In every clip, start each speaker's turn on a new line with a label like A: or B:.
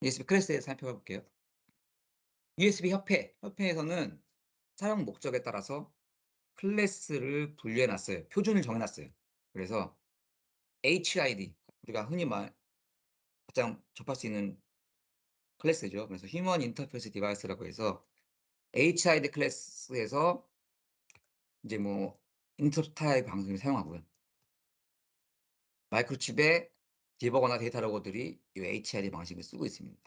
A: USB 클래스에 살펴볼게요. USB 협회에서는 사용 목적에 따라서 클래스를 분류해 놨어요. 표준을 정해 놨어요. 그래서 HID, 우리가 흔히 가장 접할 수 있는 클래스죠. 그래서 휴먼 인터페이스 디바이스라고 해서 HID 클래스에서 이제 뭐 인터럽트 타입 방송을 사용하고요. 마이크로칩에 디버거나 데이터 로거들이 이 HID 방식을 쓰고 있습니다.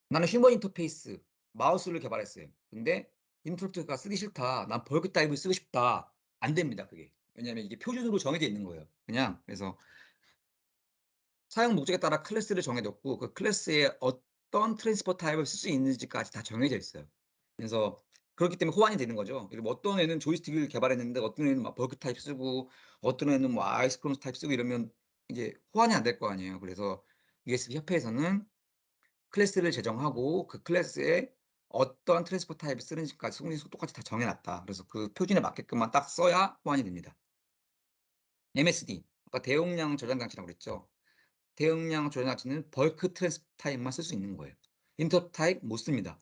A: 나는 휴먼 인터페이스 마우스를 개발했어요. 근데 인터럽트가 쓰기 싫다. 난 벌크 타입을 쓰고 싶다. 안 됩니다, 그게. 왜냐하면 이게 표준으로 정해져 있는 거예요. 그냥 그래서 사용 목적에 따라 클래스를 정해 뒀고 그 클래스에 어떤 트랜스퍼 타입을 쓸 수 있는지까지 다 정해져 있어요. 그래서 그렇기 때문에 호환이 되는 거죠. 그리고 뭐 어떤 애는 조이스틱을 개발했는데 어떤 애는 막 벌크 타입 쓰고 어떤 애는 뭐 아이스크롬 타입 쓰고 이러면 이제 호환이 안 될 거 아니에요. 그래서 USB 협회에서는 클래스를 제정하고 그 클래스에 어떤 트랜스퍼 타입을 쓰는지까지 똑같이 다 정해 놨다. 그래서 그 표준에 맞게끔만 딱 써야 호환이 됩니다. MSD, 아까 대용량 저장 장치라고 그랬죠. 대용량 저장 장치는 벌크 트랜스퍼 타입만 쓸 수 있는 거예요. 인터 타입 못 씁니다.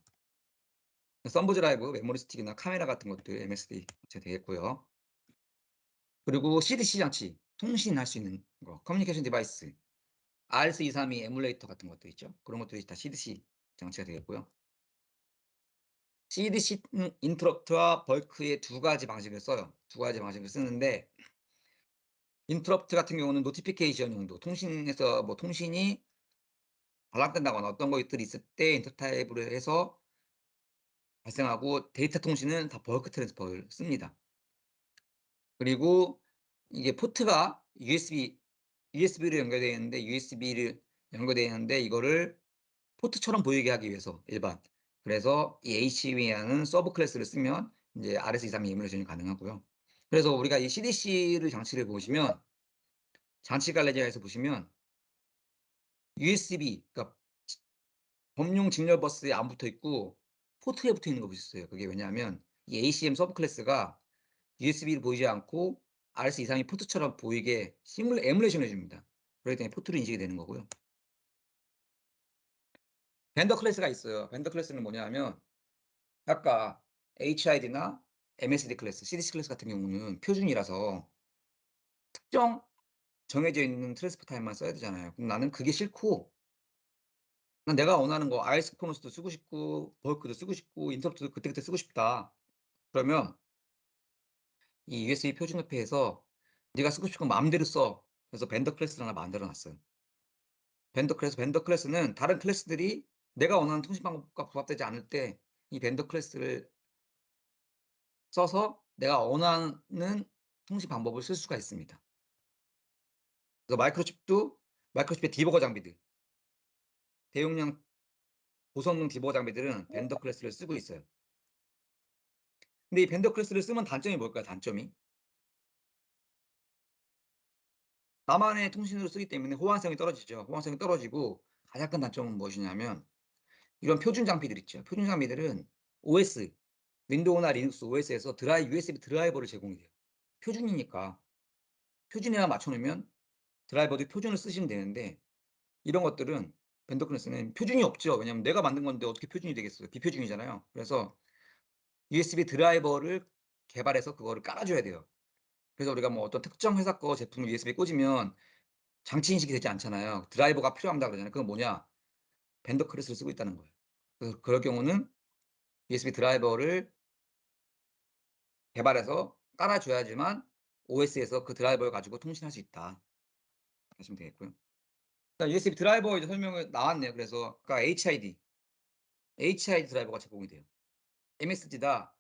A: 썸브 드라이브, 메모리 스틱이나 카메라 같은 것들 MSD 되겠고요. 그리고 CDC 장치, 통신할 수 있는 거, 커뮤니케이션 디바이스, RS232 에뮬레이터 같은 것들 있죠. 그런 것들이 다 CDC 장치가 되겠고요. CDC는 인터럽트와 벌크의 두 가지 방식을 써요. 두 가지 방식을 쓰는데 인터럽트 같은 경우는 노티피케이션 용도, 통신에서 뭐 통신이 발락된다거나 어떤 것들이 있을 때 인터 타입으로 해서 발생하고, 데이터 통신은 다 벌크 트랜스퍼를 씁니다. 그리고 이게 포트가 USB로 연결되어 있는데 USB를 연결되어 있는데 이거를 포트처럼 보이게 하기 위해서 그래서 이 HV라는 서브 클래스를 쓰면 인제 RS232 이뮬레이션이 가능하고요. 그래서 우리가 이 CDC를 장치를 보시면 장치 관리자에서 보시면 USB, 그러니까 범용 직렬 버스에 안 붙어 있고 포트에 붙어 있는 거 보실 수 있어요. 그게 왜냐하면 이 ACM 서브 클래스가 USB를 보이지 않고 RS232 포트처럼 보이게 에뮬레이션을 해 줍니다. 그렇기 때문에 포트로 인식이 되는 거고요. 벤더 클래스가 있어요. 벤더 클래스는 뭐냐 하면 아까 HID나 MSD 클래스, CDC 클래스 같은 경우는 표준이라서 특정 정해져 있는 트랜스포 타입만 써야 되잖아요. 그럼 나는 그게 싫고 난 내가 원하는 거 아이소코너스도 쓰고 싶고 벌크도 쓰고 싶고 인터럽트도 그때그때 쓰고 싶다. 그러면 이 USB 표준협회에서 네가 쓰고 싶은 거 마음대로 써. 그래서 벤더 클래스를 하나 만들어 놨어요. 벤더 클래스는 다른 클래스들이 내가 원하는 통신 방법과 부합되지 않을 때 이 벤더 클래스를 써서 내가 원하는 통신 방법을 쓸 수가 있습니다. 그래서 마이크로칩의 디버거 장비들, 대용량 고성능 디버거 장비들은 벤더 클래스를 쓰고 있어요. 근데 이 벤더 클래스를 쓰면 단점이 뭘까요? 단점이? 나만의 통신으로 쓰기 때문에 호환성이 떨어지죠. 호환성이 떨어지고 가장 큰 단점은 무엇이냐면 이런 표준 장비들 있죠. 표준 장비들은 OS, 윈도우나 리눅스 OS에서 USB 드라이버를 제공이 돼요. 표준이니까. 표준에만 맞춰 놓으면 드라이버도 표준을 쓰시면 되는데 이런 것들은 벤더 클래스는 표준이 없죠. 왜냐하면 내가 만든 건데 어떻게 표준이 되겠어요. 비표준이잖아요. 그래서 USB 드라이버를 개발해서 그거를 깔아 줘야 돼요. 그래서 우리가 뭐 어떤 특정 회사 거 제품을 USB에 꽂으면 장치 인식이 되지 않잖아요. 드라이버가 필요합니다 그러잖아요. 그건 뭐냐? 벤더 클래스를 쓰고 있다는 거예요. 그래서 그럴 경우는 USB 드라이버를 개발해서 깔아 줘야지만 OS에서 그 드라이버를 가지고 통신할 수 있다 하시면 되겠고요. 그러니까 USB 드라이버 이제 설명을 나왔네요. 그래서 아까 HID 드라이버가 제공이 돼요. MSD다.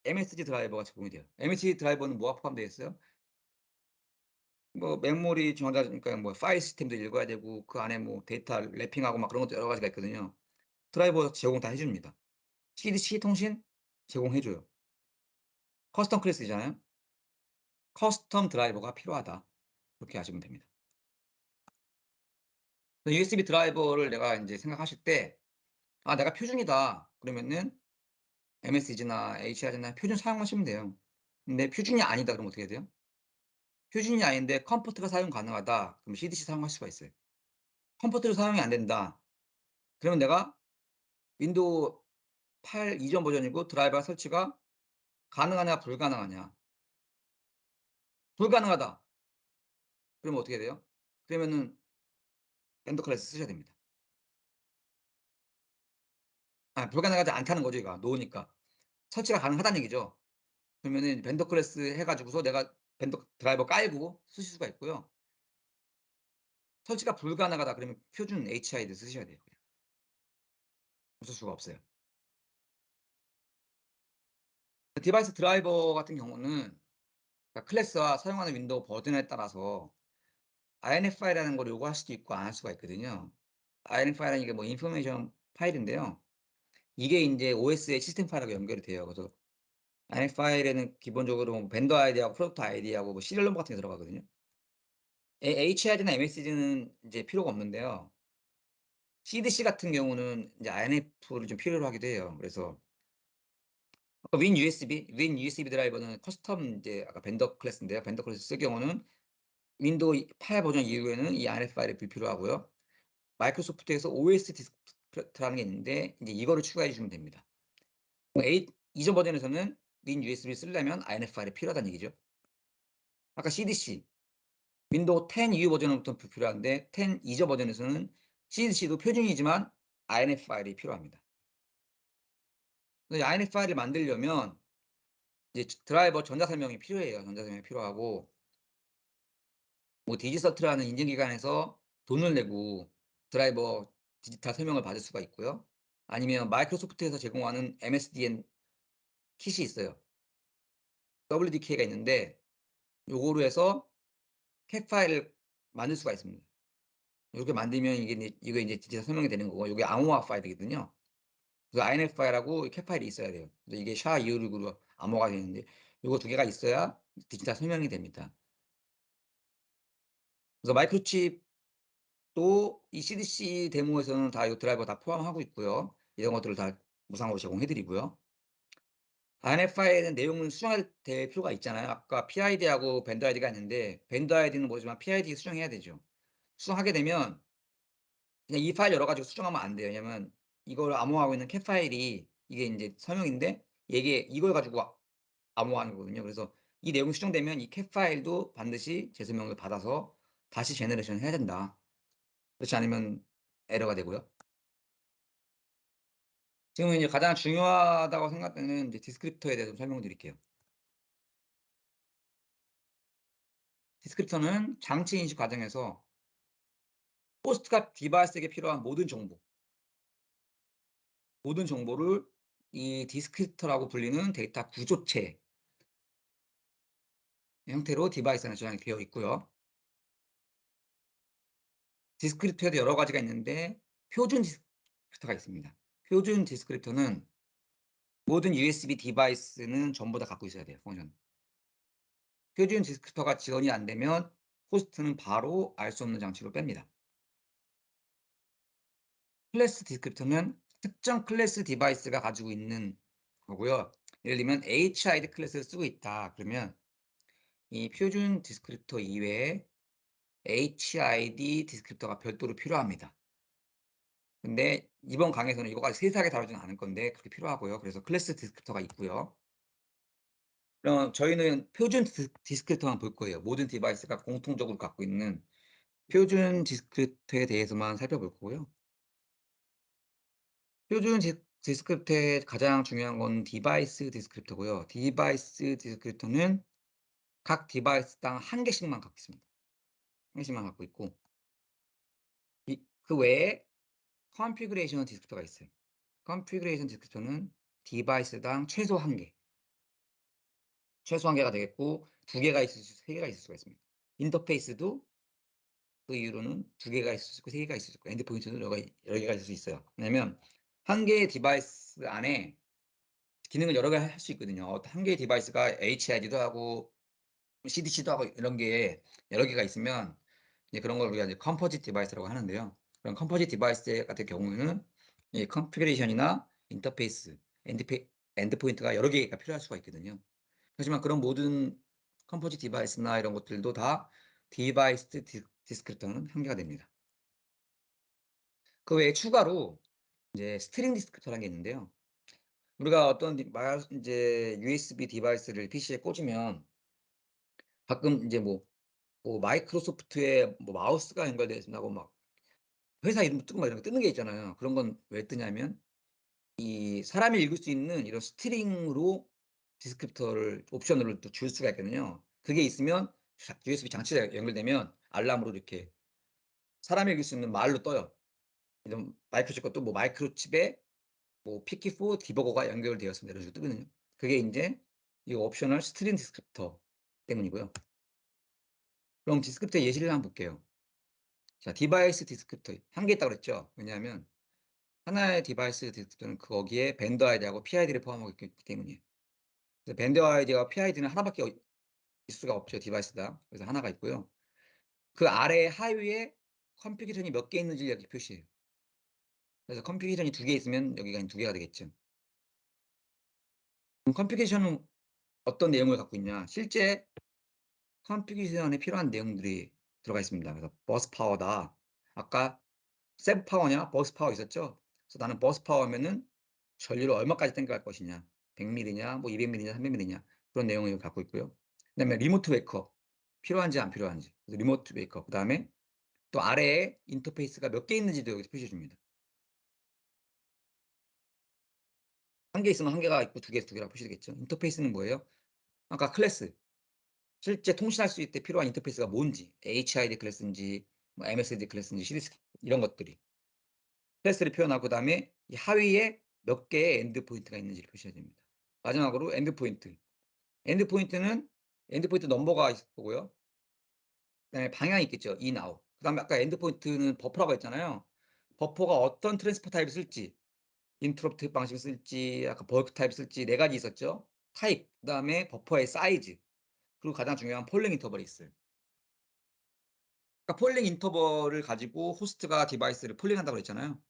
A: MSD 드라이버가 제공이 돼요. MSD 드라이버는 뭐가 포함되어 있어요? 뭐 메모리 그러니까 뭐 파일 시스템도 읽어야 되고 그 안에 뭐 데이터 랩핑하고 막 그런 것도 여러 가지가 있거든요. 드라이버 제공 다 해 줍니다. CDC 통신 제공해 줘요. 커스텀 클래스잖아요. 커스텀 드라이버가 필요하다. 그렇게 아시면 됩니다. USB 드라이버를 내가 인제 생각하실 때 '아 내가 표준이다.' 그러면은 MSD나 HID나 표준 사용하시면 돼요. 근데 표준이 아니다 그러면 어떻게 해야 돼요? 표준이 아닌데 컴포트가 사용 가능하다. 그럼 CDC 사용할 수가 있어요. 컴포트로 사용이 안 된다. 그러면 내가 윈도우 8 이전 버전이고 드라이버 설치가 가능하냐 불가능하냐. 불가능하다. 그러면 어떻게 돼요? 그러면은 밴더 클래스 쓰셔야 됩니다. 아 불가능하지 않다는 거죠 이거 놓으니까. 설치가 가능하다는 얘기죠. 그러면은 밴더 클래스 해 가지고서 내가 밴더 드라이버 깔고 쓰실 수가 있고요. 설치가 불가능하다 그러면 표준 HID 쓰셔야 돼요 그냥. 없을 수가 없어요. 디바이스 드라이버 같은 경우는 그러니까 클래스와 사용하는 윈도우 버전에 따라서 INF이라는 걸 요구할 수도 있고 안 할 수가 있거든요. INF이라는 게 뭐 인포메이션 파일인데요. 이게 인제 OS의 시스템 파일하고 연결이 돼요. 그래서 INF 파일에는 기본적으로 뭐 벤더 아이디하고 프로덕트 아이디하고 뭐 시리얼 넘버 같은 게 들어가거든요. HID나 MSD는 인제 필요가 없는데요. CDC 같은 경우는 인제 INF를 좀 필요로 하기도 해요. 그래서 아까 윈 USB 드라이버는 커스텀 인제 아까 벤더 클래스인데요. 벤더 클래스 쓸 경우는 윈도우 8 버전 이후에는 이 INF 파일이 불필요하고요. 마이크로소프트에서 OS 디스크트라는 게 있는데 인제 이거를 추가해 주시면 됩니다. 뭐 이전 버전에서는 윈 USB 쓰려면 INF 파일이 필요하다는 얘기죠. 아까 CDC 윈도우 10 이후 버전부터 불필요한데 10 이전 버전에서는 CDC도 표준이지만 INF 파일이 필요합니다. 그래서 이 INF 파일을 만들려면 이제 드라이버 전자 설명이 필요해요. 전자 설명이 필요하고 뭐 디지서트라는 인증기관에서 돈을 내고 드라이버 디지털 설명을 받을 수가 있고요. 아니면 마이크로소프트에서 제공하는 MSDN 킷이 있어요. WDK가 있는데 요거로 해서 캣 파일을 만들 수가 있습니다. 요렇게 만들면 이게 인제 디지털 설명이 되는 거고 요게 암호화 파일이거든요. 그래서 INF 파일하고 이 캣 파일이 있어야 돼요. 그래서 이게 SHA-256으로 암호화가 되는데 요거 두 개가 있어야 디지털 설명이 됩니다. 그래서 마이크로칩도 이 CDC 데모에서는 다 요 드라이버 다 포함하고 있고요. 이런 것들을 다 무상으로 제공해 드리고요. INF 파일은 내용을 수정할 될 필요가 있잖아요. 아까 PID하고 벤더 아이디가 있는데 벤더 아이디는 모르지만 PID 수정해야 되죠. 수정하게 되면 그냥 이 파일 열어 가지고 수정하면 안 돼요. 왜냐면 이걸 암호화하고 있는 캣 파일이 이게 인제 설명인데 이게 이걸 가지고 암호화하는 거거든요. 그래서 이 내용이 수정되면 이 캣 파일도 반드시 재설명을 받아서 다시 제너레이션을 해야 된다. 그렇지 않으면 에러가 되고요. 지금 이제 가장 중요하다고 생각되는 이제 디스크립터에 대해서 좀 설명드릴게요. 디스크립터는 장치 인식 과정에서 호스트가 디바이스에게 필요한 모든 정보를 이 디스크립터라고 불리는 데이터 구조체 형태로 디바이스 안에 저장이 되어 있고요. 디스크립터에도 여러 가지가 있는데 표준 디스크립터가 있습니다. 표준 디스크립터는 모든 USB 디바이스는 전부 다 갖고 있어야 돼요, 펑션. 표준 디스크립터가 지원이 안 되면 호스트는 바로 알 수 없는 장치로 뺍니다. 클래스 디스크립터는 특정 클래스 디바이스가 가지고 있는 거고요. 예를 들면 HID 클래스를 쓰고 있다. 그러면 이 표준 디스크립터 이외에 HID 디스크립터가 별도로 필요합니다. 근데 이번 강의에서는 이거까지 세세하게 다루지는 않을 건데 그렇게 필요하고요. 그래서 클래스 디스크립터가 있고요. 그럼 저희는 표준 디스크립터만 볼 거예요. 모든 디바이스가 공통적으로 갖고 있는 표준 디스크립터에 대해서만 살펴볼 거고요. 표준 디스크립터의 가장 중요한 건 디바이스 디스크립터고요. 디바이스 디스크립터는 각 디바이스당 한 개씩만 갖고 있습니다. 한 개씩만 갖고 있고 그 외에 컨피그레이션 디스크립터가 있어요. 컨피그레이션 디스크립터는 디바이스당 최소 한 개가 되겠고 두 개가 있을 수 세 개가 있을 수가 있습니다. 인터페이스도 그 이후로는 두 개가 있을 수 있고 세 개가 있을 수 있고 엔드 포인트도 여러 개가 있을 수 있어요. 왜냐면 한 개의 디바이스 안에 기능을 여러 개 할 수 있거든요. 한 개의 디바이스가 HID도 하고 CDC도 하고 이런 게 여러 개가 있으면 이제 그런 걸 우리가 이제 컴포짓 디바이스라고 하는데요. 그런 컴포짓 디바이스 같은 경우에는 이 컨피그레이션이나 인터페이스, 엔드 포인트가 여러 개가 필요할 수가 있거든요. 하지만 그런 모든 컴포짓 디바이스나 이런 것들도 다 디바이스 디스크립터는 한계가 됩니다. 그 외에 추가로 이제 스트링 디스크터라는 게 있는데요. 우리가 어떤 인제 USB 디바이스를 PC에 꽂으면 가끔 인제 뭐 마이크로소프트의 뭐 마우스가 연결되어 있다고 막 회사 이름 뜨고 막 이런 거 뜨는 게 있잖아요. 그런 건 왜 뜨냐면 이 사람이 읽을 수 있는 이런 스트링으로 디스크립터를 옵션으로 또 줄 수가 있거든요. 그게 있으면 USB 장치가 연결되면 알람으로 이렇게 사람이 읽을 수 있는 말로 떠요. 이런 마이크로칩 것도 뭐 마이크로칩에 뭐 피키4 디버거가 연결되었습니다. 이런 식으로 뜨거든요. 그게 인제 이 옵셔널 스트링 디스크립터 때문이고요. 그럼 디스크립터 예시를 한번 볼게요. 자, 디바이스 디스크립터 한 개 있다고 그랬죠. 왜냐하면 하나의 디바이스 디스크립터는 거기에 벤더 아이디하고 PID를 포함하고 있기 때문이에요. 그래서 벤더 아이디와 PID는 하나밖에 있을 수가 없죠, 디바이스당. 그래서 하나가 있고요. 그 아래 하위에 컨피그레이션이 몇 개 있는지를 이렇게 표시해요. 그래서 컨피그레이션이 2개 있으면 여기가 두 개가 되겠죠. 그럼 컨피그레이션은 어떤 내용을 갖고 있냐? 실제 컨피그레이션에 필요한 내용들이 들어가 있습니다. 그래서 버스 파워다. 아까 세브 파워냐 버스 파워 있었죠? 그래서 나는 버스 파워면은 전류를 얼마까지 땡겨갈 것이냐. 100mA냐 뭐 200mA냐 300mA냐 그런 내용을 갖고 있고요. 그다음에 리모트 웨이커 필요한지 안 필요한지. 그래서 리모트 웨이커. 그다음에 또 아래에 인터페이스가 몇 개 있는지도 여기서 표시해 줍니다. 한 개 있으면 한 개가 있고 두 개, 두 개라고 표시되겠죠. 인터페이스는 뭐예요? 아까 클래스. 실제 통신할 수 있을 때 필요한 인터페이스가 뭔지, HID 클래스인지 뭐 MSID 클래스인지 시리즈 이런 것들이 클래스를 표현하고 그다음에 이 하위에 몇 개의 엔드 포인트가 있는지를 표시해야 됩니다. 마지막으로 엔드 포인트. 엔드 포인트는 엔드 포인트 넘버가 있을 거고요. 그다음에 방향이 있겠죠. in, out. 그다음에 아까 엔드 포인트는 버퍼라고 했잖아요. 버퍼가 어떤 트랜스퍼 타입을 쓸지, 인터럽트 방식을 쓸지, 아까 벌크 타입 쓸지 네 가지 있었죠. 타입, 그다음에 버퍼의 사이즈, 그리고 가장 중요한 폴링 인터벌이 있어요. 그러니까 폴링 인터벌을 가지고 호스트가 디바이스를 폴링한다고 그랬잖아요.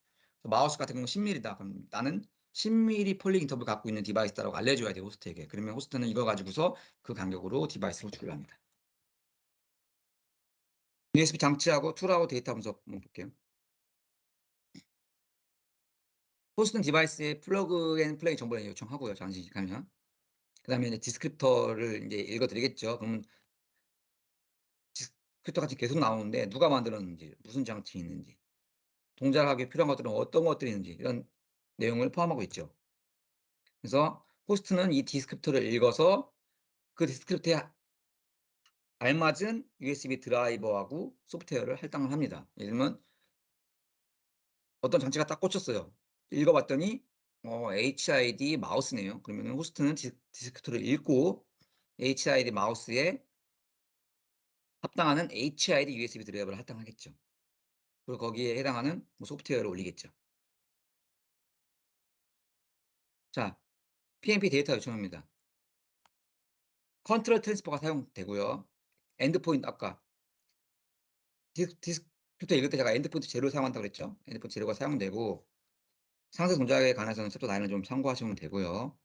A: 마우스 같은 경우는 10mm다. 그럼 나는 10mm 폴링 인터벌 갖고 있는 디바이스다라고 알려줘야 돼요, 호스트에게. 그러면 호스트는 이거 가지고서 그 간격으로 디바이스를 호출합니다. USB 장치하고 툴하고 데이터 분석 한번 볼게요. 호스트는 디바이스에 플러그 앤 플레이 정보를 요청하고요, 장식하면. 그다음에 이제 디스크립터를 인제 읽어 드리겠죠. 그러면 디스크립터 같이 계속 나오는데 누가 만들었는지, 무슨 장치 있는지, 동작을 하기 필요한 것들은 어떤 것들이 있는지 이런 내용을 포함하고 있죠. 그래서 호스트는 이 디스크립터를 읽어서 그 디스크립터에 알맞은 USB 드라이버하고 소프트웨어를 할당을 합니다. 예를 들면 어떤 장치가 딱 꽂혔어요. 읽어 봤더니 HID 마우스네요. 그러면은 호스트는 디스크립터를 읽고 HID 마우스에 합당하는 HID USB 드라이버를 할당하겠죠. 그리고 거기에 해당하는 뭐 소프트웨어를 올리겠죠. 자, PNP 데이터 요청합니다. 컨트롤 트랜스퍼가 사용되고요. 엔드포인트 아까 디스크립터 읽을 때 제가 엔드포인트 제로를 사용한다고 그랬죠. 엔드포인트 제로가 사용되고 상세 동작에 관해서는 챕터 9을 좀 참고하시면 되고요.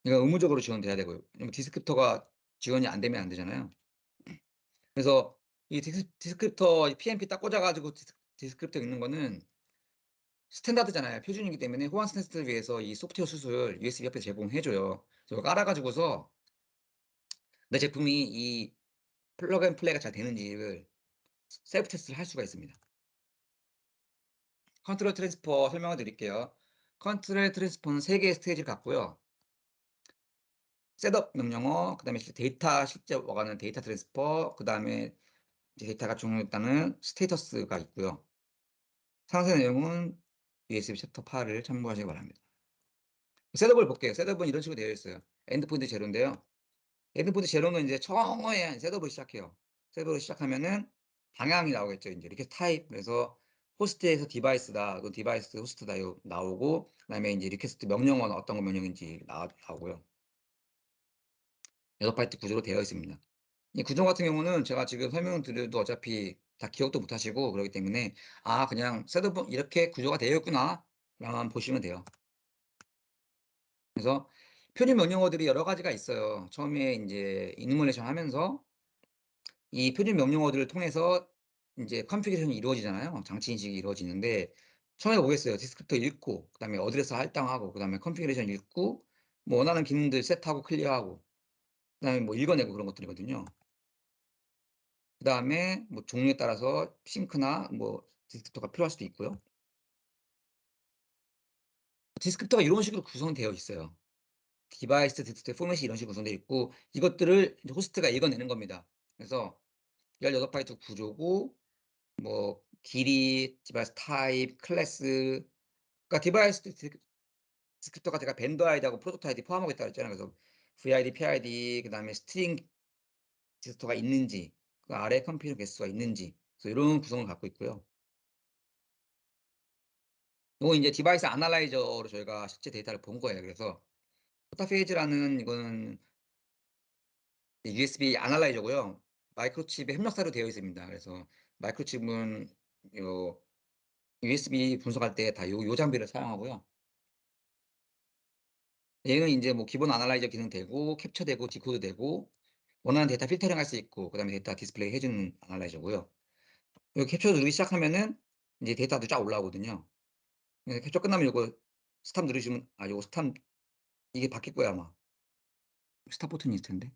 A: 이거 의무적으로 지원돼야 되고요. 왜냐면 디스크립터가 지원이 안 되면 안 되잖아요. 그래서 이 디스크립터 PNP 딱 꽂아 가지고 디스크립터 읽는 거는 스탠다드잖아요. 표준이기 때문에 호환 테스트를 위해서 이 소프트웨어 수술 USB 옆에 제공해 줘요. 그래서 깔아 가지고서 내 제품이 이 플러그 앤 플레이가 잘 되는지를 셀프 테스트를 할 수가 있습니다. 컨트롤 트랜스퍼 설명을 드릴게요. 컨트롤 트랜스퍼는 3 개의 스테이지를 갖고요. 셋업 명령어, 그다음에 데이터 실제 와가는 데이터 트랜스퍼, 그다음에 이제 데이터가 종료됐다는 스테이터스가 있고요. 상세 내용은 USB 챕터 8을 참고하시기 바랍니다. 셋업을 볼게요. 셋업은 이런 식으로 되어 있어요. 엔드포인트 제로인데요. 엔드포인트 제로는 인제 처음에 셋업을 시작해요. 셋업을 시작하면은 방향이 나오겠죠. 인제 이렇게 타입 그래서 호스트에서 디바이스다. 그 디바이스 호스트다 요 나오고 그다음에 인제 리퀘스트 명령어는 어떤 거 명령인지 나오고요. 6 바이트 구조로 되어 있습니다. 이 구조 같은 경우는 제가 지금 설명을 드려도 어차피 다 기억도 못 하시고 그러기 때문에 '아 그냥 셋업은 이렇게 구조가 되어 있구나.'라만 보시면 돼요. 그래서 표준 명령어들이 여러 가지가 있어요. 처음에 인제 이누머레이션 하면서 이 표준 명령어들을 통해서 인제 컨피그레이션이 이루어지잖아요. 장치 인식이 이루어지는데 처음에 오겠어요. 디스크립터 읽고 그다음에 어드레스 할당하고 그다음에 컨피그레이션 읽고 뭐 원하는 기능들 세트하고 클리어하고 그다음에 뭐 읽어내고 그런 것들이거든요. 그다음에 뭐 종류에 따라서 싱크나 뭐 디스크립터가 필요할 수도 있고요. 디스크립터가 이런 식으로 구성되어 있어요. 디바이스 디스크립터 포맷이 이런 식으로 구성되어 있고 이것들을 이제 호스트가 읽어내는 겁니다. 그래서 18 바이트 구조고 뭐 길이, 디바이스 타입, 클래스 그러니까 디바이스 디스크립터가 제가 벤더 아이디하고 프로덕트 아이디 포함하고 있다고 했잖아요. 그래서 VID, PID 그다음에 스트링 디스크립터가 있는지 그 아래 컴퓨터 개수가 있는지 그래서 이런 구성을 갖고 있고요. 요건 인제 디바이스 애널라이저로 저희가 실제 데이터를 본 거예요. 그래서 포타페이즈라는 이거는 USB 애널라이저고요. 마이크로칩의 협력사로 되어 있습니다. 그래서 마이크로칩은 요 USB 분석할 때 다 요 장비를 사용하고요. 얘는 인제 뭐 기본 애널라이저 기능 되고 캡처되고 디코드되고 원하는 데이터 필터링 할 수 있고 그다음에 데이터 디스플레이 해 주는 애널라이저고요. 요 캡처 누르기 시작하면은 인제 데이터도 쫙 올라오거든요. 예 캡처 끝나면 요거 스탑 누르시면 요거 스탑 이게 바뀔 거예요 아마. 스탑 버튼이 있을 텐데.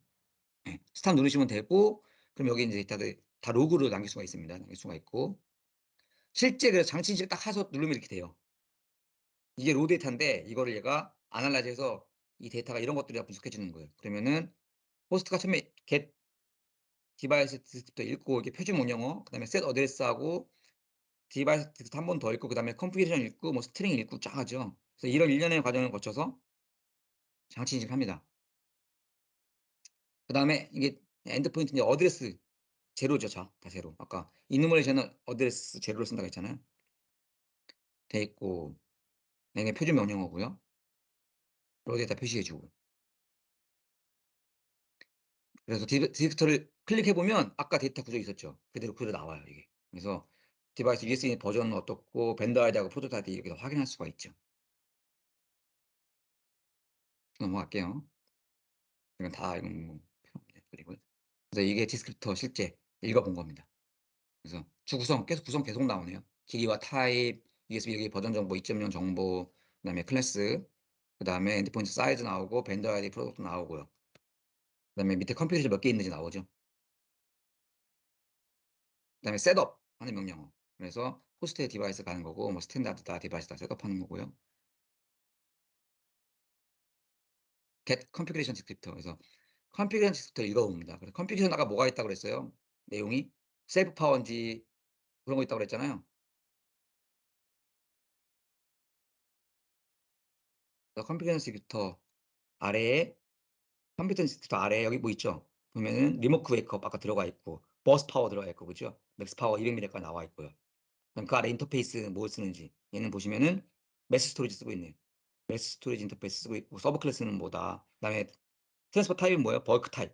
A: 예. 스탑 누르시면 되고 그럼 여기 인제 데이터들 다 로그로 남길 수가 있습니다. 남길 수가 있고 실제 그 장치 인식을 딱 해서 누르면 이렇게 돼요. 이게 로 데이터인데 이거를 얘가 애널라이즈해서 이 데이터가 이런 것들이라 분석해 주는 거예요. 그러면은 호스트가 처음에 get 디바이스 디스크립터 읽고 이게 표준 원형어 그다음에 set 어드레스하고 디바이스 디스크립터 한 번 더 읽고 그다음에 컨피그레이션 읽고 뭐 스트링 읽고 쫙 하죠. 그래서 이런 일련의 과정을 거쳐서 장치 인식합니다. 그다음에 이게 엔드포인트 인제 어드레스 제로죠 다 제로. 아까 이누머레이션은 어드레스 제로를 쓴다고 했잖아요. 돼 있고 얘네 표준 명령어고요. 로드에다 표시해 주고. 그래서 디렉터를 클릭해 보면 아까 데이터 구조 있었죠. 그대로 나와요 이게. 그래서 디바이스 USB 버전은 어떻고 벤더 아이디하고 프로덕트 아이디 여기서 확인할 수가 있죠. 넘어갈게요. 이건 뭐 필요 없네. 그리고 그래서 이게 디스크립터 실제 읽어 본 겁니다. 그래서 주구성 계속 나오네요. 길이와 타입, USB 여기 버전 정보, 2.0 정보, 그다음에 클래스, 그다음에 엔드포인트 사이즈 나오고 벤더 아이디 프로덕트 나오고요. 그다음에 밑에 컴퓨터 몇 개 있는지 나오죠. 그다음에 셋업 하는 명령어. 그래서 호스트의 디바이스 가는 거고 뭐 스탠다드다 디바이스다 셋업하는 거고요. get configuration descriptor 그래서 configuration descriptor 읽어 봅니다. 그래서 configuration 아까 뭐가 있다고 그랬어요? 내용이 셀프 파워인지 그런 거 있다고 그랬잖아요. 그래서 configuration descriptor 아래에 컴퓨터 디스크립터 아래에 여기 뭐 있죠? 보면은 리모트 웨이크업 아까 들어가 있고 버스 파워 들어가 있고 그죠? 맥스 파워 200mAh까지 나와 있고요. 그럼 그 아래 인터페이스 뭐 쓰는지 얘는 보시면은 메시 스토리지 쓰고 있네요. 메시 스토리지 인터페이스 쓰고 있고 서브 클래스는 뭐다. 그다음에 트랜스퍼 타입은 뭐예요? 벌크 타입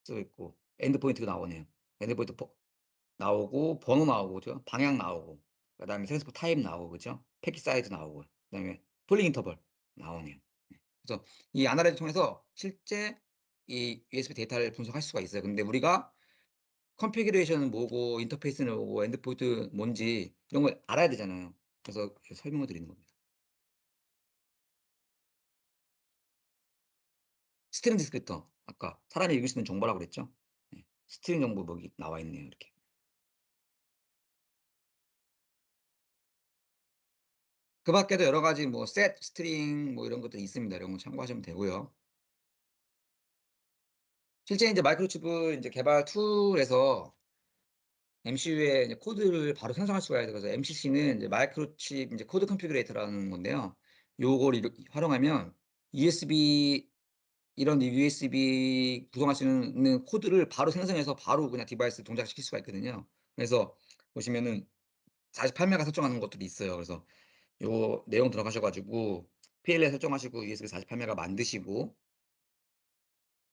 A: 쓰고 있고 엔드 포인트가 나오네요. 엔드 포인트 나오고 번호 나오고 그죠? 방향 나오고 그다음에 트랜스퍼 타입 나오고 그죠? 패킷 사이즈 나오고 그다음에 폴링 인터벌 나오네요. 그래서 이 아날라이즈를 통해서 실제 이 USB 데이터를 분석할 수가 있어요. 근데 우리가 컨피그레이션은 뭐고 인터페이스는 뭐고 엔드포인트 뭔지 이런 걸 알아야 되잖아요. 그래서 이렇게 설명을 드리는 겁니다. 스트링 디스크립터 아까 사람이 읽을 수 있는 정보라고 그랬죠? 네. 스트링 정보 여기 나와 있네요, 이렇게. 그 밖에도 여러 가지 뭐 셋, 스트링 뭐 이런 것들이 있습니다. 이런 거 참고하시면 되고요. 실제 인제 마이크로칩을 인제 개발 툴에서 MCU에 이제 코드를 바로 생성할 수가 있어요. 그래서 MCC는 이제 마이크로칩 인제 코드 컨피그레이터라는 건데요. 요거를 활용하면 USB 이런 USB 구성할 수 있는 코드를 바로 생성해서 바로 그냥 디바이스에 동작시킬 수가 있거든요. 그래서 보시면은 48 메가 설정하는 것들이 있어요. 그래서 요 내용 들어가셔 가지고 PLL 설정하시고 USB 48 메가 만드시고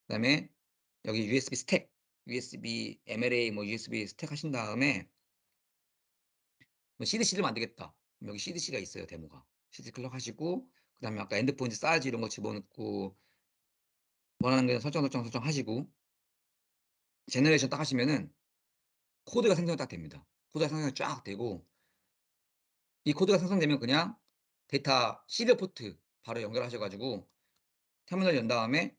A: 그다음에 여기 USB 스택, USB MLA 뭐 USB 스택 하신 다음에 뭐 CDC를 만들겠다. 그럼 여기 CDC가 있어요, 데모가. CD 클릭하시고 그다음에 아까 엔드포인트 사이즈 이런 거 집어넣고 원하는 거 설정하시고 제너레이션 딱 하시면은 코드가 생성이 딱 됩니다. 코드가 생성이 쫙 되고 이 코드가 생성되면 그냥 데이터 시리얼 포트 바로 연결하셔 가지고 터미널 연 다음에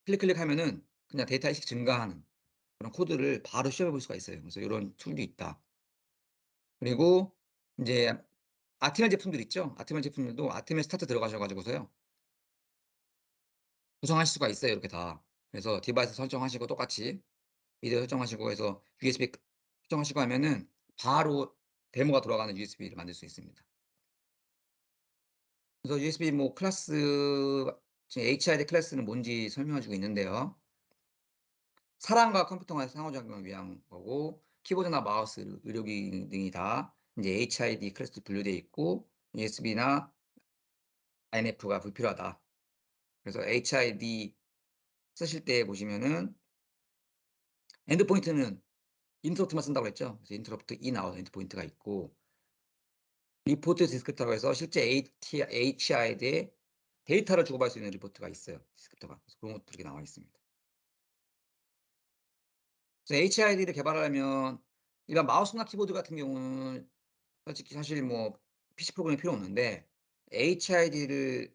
A: 클릭하면은 그냥 데이터 인식 증가하는 그런 코드를 바로 시험해 볼 수가 있어요. 그래서 요런 툴도 있다. 그리고 인제 아티멜 제품들 있죠? 아티멜 제품들도 아티멜 스타트 들어가셔 가지고서요. 구성하실 수가 있어요, 이렇게 다. 그래서 디바이스 설정하시고 똑같이 비디오 설정하시고 해서 USB 설정하시고 하면은 바로 데모가 돌아가는 USB를 만들 수 있습니다. 그래서 USB 뭐 클래스 지금 HID 클래스는 뭔지 설명해 주고 있는데요. 사람과 컴퓨터와의 상호작용을 위한 거고 키보드나 마우스, 의료기 등이 다 인제 HID 클래스로 분류되어 있고 USB나 INF가 불필요하다. 그래서 HID 쓰실 때 보시면은 엔드 포인트는 인터럽트만 쓴다고 그랬죠. 그래서 인터럽트 인 아웃 엔드 포인트가 있고 리포트 디스크립터라고 해서 실제 HID에 데이터를 주고받을 수 있는 리포트가 있어요, 디스크립터가. 그래서 그런 것들이 나와 있습니다. 그래서 HID를 개발하려면 일반 마우스나 키보드 같은 경우는 솔직히 사실 뭐 PC 프로그램이 필요 없는데 HID를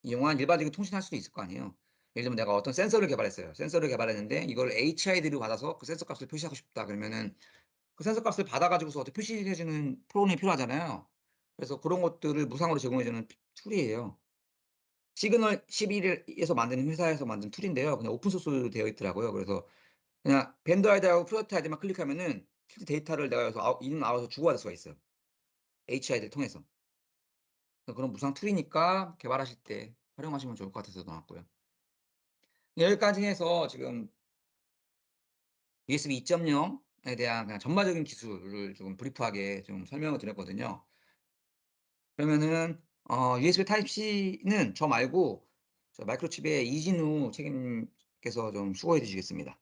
A: 이용한 일반적인 통신할 수도 있을 거 아니에요. 예를 들면 내가 어떤 센서를 개발했어요. 센서를 개발했는데 이걸 HID로 받아서 그 센서 값을 표시하고 싶다 그러면은 그 센서 값을 받아 가지고서 어떻게 표시해 주는 프로그램이 필요하잖아요. 그래서 그런 것들을 무상으로 제공해 주는 툴이에요. 시그널 11 에서 만드는 회사에서 만든 툴인데요. 그냥 오픈 소스로 되어 있더라고요. 그래서 그냥 벤더 아이디하고 프로젝트 아이디만 클릭하면은 실제 데이터를 내가 여기서 인 아웃을 주고받을 수가 있어요, HID를 통해서. 그래서 그런 무상 툴이니까 개발하실 때 활용하시면 좋을 것 같아서 넣어 놨고요. 여기까지 해서 지금 USB 2.0에 대한 그냥 전반적인 기술을 좀 브리프하게 좀 설명을 드렸거든요. 그러면은 USB 타입 C는 저 말고 저 마이크로칩의 이진우 책임께서 좀 수고해 주시겠습니다.